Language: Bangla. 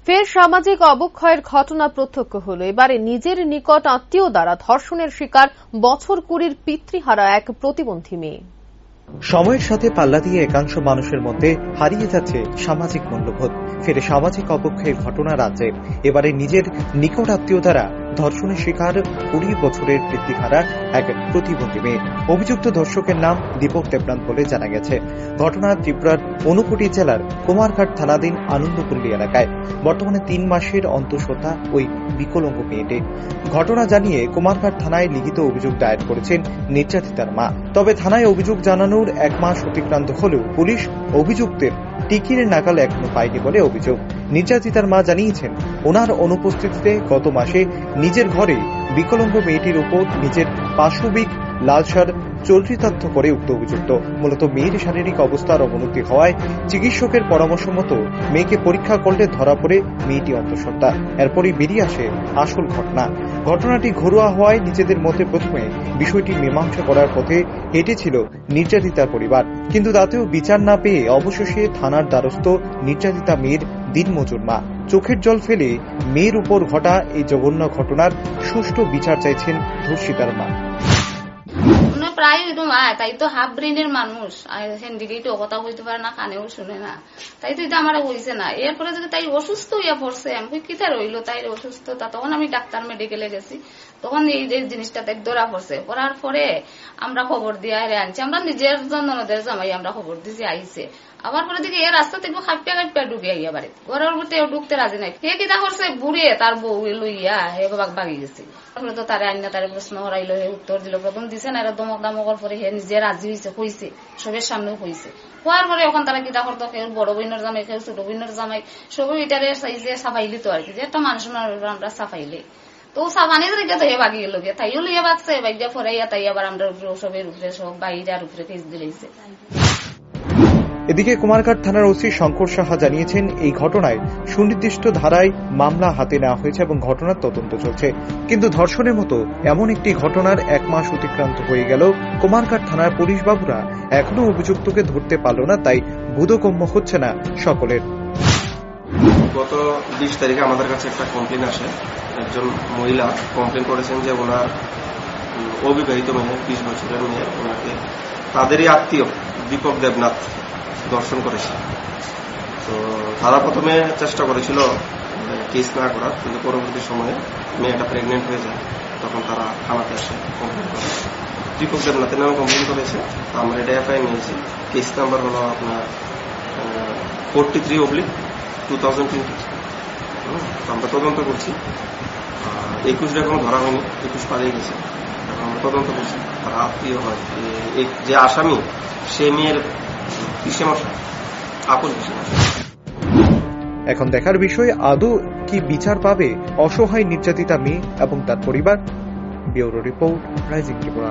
ফের সামাজিক অবক্ষয়ের ঘটনা প্রত্যক্ষ হল। এবারে নিজের নিকট আত্মীয় দ্বারা ধর্ষণের শিকার বছর 20-র পিতৃহারা এক প্রতিবন্ধী মেয়ে। সময়ের সাথে পাল্লা দিয়ে একাংশ মানুষের মধ্যে হারিয়ে যাচ্ছে সামাজিক মূল্যবোধ। ফের সামাজিক অবক্ষয়ের ঘটনা রাজ্যে। এবারে নিজের নিকট আত্মীয় দ্বারা ধর্ষণের শিকার 20 বছরের পিতৃহারা এক প্রতিবন্ধী মেয়ে। অভিযুক্ত ধর্ষকের নাম দীপক দেবনাথ বলে জানা গেছে। ঘটনা ত্রিপুরার ঊনকোটি জেলার কুমারঘাট থানাধীন আনন্দপল্লী এলাকায়। বর্তমানে 3 মাসের অন্তঃসত্ত্বা ওই বিকলাঙ্গ মেয়েটি। ঘটনা জানিয়ে কুমারঘাট থানায় লিখিত অভিযোগ দায়ের করেছেন নির্যাতিতার মা। তবে থানায় অভিযোগ জানানোর 1 মাস অতিক্রান্ত হলেও পুলিশ অভিযুক্তের টিকিরের নাগাল এখনো পায়নি বলে অভিযোগ। নির্যাতিতার মা জানিয়েছেন, ওনার অনুপস্থিতিতে গত মাসে নিজের ঘরে বিকলাঙ্গ মেয়েটির উপর নিজের পাশবিক লালসার চরিতার্থ করে উক্ত অভিযুক্ত। মূলত মেয়ের শারীরিক অবস্থার অবনতি হওয়ায় চিকিৎসকের পরামর্শ মতো মেয়েকে পরীক্ষা করলে ধরা পড়ে মেয়েটি অন্তঃসত্ত্বা। এরপরই বেরিয়ে আসে আসল ঘটনা। ঘটনাটি ঘরোয়া হওয়ায় নিজেদের মধ্যে প্রথমে বিষয়টি মীমাংসা করার পথে হেঁটেছিল নির্যাতিতার পরিবার, কিন্তু তাতেও বিচার না পেয়ে অবশেষে থানার দ্বারস্থ নির্যাতিতা মেয়ের দিনমজুর মা। চোখের জল ফেলে মেয়ের উপর ঘটা এই জঘন্য ঘটনার সুষ্ঠু বিচার চাইছেন ধর্ষিতার মা। প্রায় তাই তো হাফ ব্রেনের মানুষ, হ্যান্ডিকেটও কথা কইতে পারে না, কানেও শুনে না, তাই তো এটা আমার হয়েছে না। এরপরে যদি তাই অসুস্থ হইয়া পড়ছে, আমি কিতা রইলো তাই অসুস্থতা, তখন আমি ডাক্তার মেডিকেলে গেছি, তখন এই জিনিসটা ধরা পড়ছে। পড়ার পরে আমরা খবর দিয়ে আনছি, আমরা নিজের ননদের জামাই আমরা খবর দিয়েছি, আইসে। আবার পরে দেখি এ রাস্তা থেকে খাপিয়া খাপিয়া ঢুকে আইয়া বাড়ি, ঘরের মধ্যে ঢুকতে রাজি নাই। হে কিতা করছে, বুড়িয়ে তার বউ লইয়া হে বাগি গেছে। তো তারে আইনা তারে প্রশ্ন হরাইল, হে উত্তর দিল। প্রথম দিছে না, এরা দমক দামকর পরে হে নিজে রাজি হয়েছে, কইছে, সবের সামনেও কইছে। হওয়ার পরে এখন তারা কিতা করতো, কেউ বড় বোনের জামাই, কেউ ছোট বোনের জামাই, সবই এটারে সাইজে সাফাইলি তো আর কি, যে একটা মানুষ আমরা সাফাইলে তো সাবানি রেখে তো হে বাগি গেল গে, তাইও লইয়া বাগছে, বাইজা ফরাইয়া তাই আবার আমরা সবের উপরে সব বাইরার উপরে কেস দিলেছে। এদিকে কুমারঘাট থানার ওসি শঙ্কর সাহা জানিয়েছেন, এই ঘটনায় সুনির্দিষ্ট ধারায় মামলা হাতে নেওয়া হয়েছে এবং ঘটনার তদন্ত চলছে। কিন্তু ধর্ষণের মতো এমন একটি ঘটনার 1 মাস অতিক্রান্ত হয়ে গেল, কুমারঘাট থানার পুলিশ বাবুরা এখনো অভিযুক্তকে ধরতে পারল না, তাই বোধগম্য হচ্ছে না সকলের। গত 20 তারিখে আমাদের কাছে একটা কমপ্লেন আসে। একজন মহিলা কমপ্লেন করেছেন যে ওনার অবিবাহিত মেয়ে, 20 বছরের মেয়ে, ওনাকে তাদেরই আত্মীয় দীপক দেবনাথ দর্শন করেছে। তো তারা প্রথমে চেষ্টা করেছিল কেস না করার, কিন্তু পরবর্তী সময়ে মেয়েটা প্রেগনেন্ট হয়ে যায়, তখন তারা থানাতে আসে কমপ্লেন করে। দীপক দেবনাথের নামে কমপ্লেন করেছে। আমরা এটা এফআইআর নিয়েছি। কেস নাম্বার হলো আপনার 43/2020। আমরা তদন্ত করছি। 21 এখনো ধরা হয়নি, 21 পালিয়ে গেছে। আমরা তদন্ত করছি। তারা আত্মীয় হয়, যে আসামি সে মেয়ের এখন দেখার বিষয়, আদৌ কি বিচার পাবে অসহায় নির্যাতিতা মেয়ে এবং তার পরিবার। Bureau report, rising Tripura.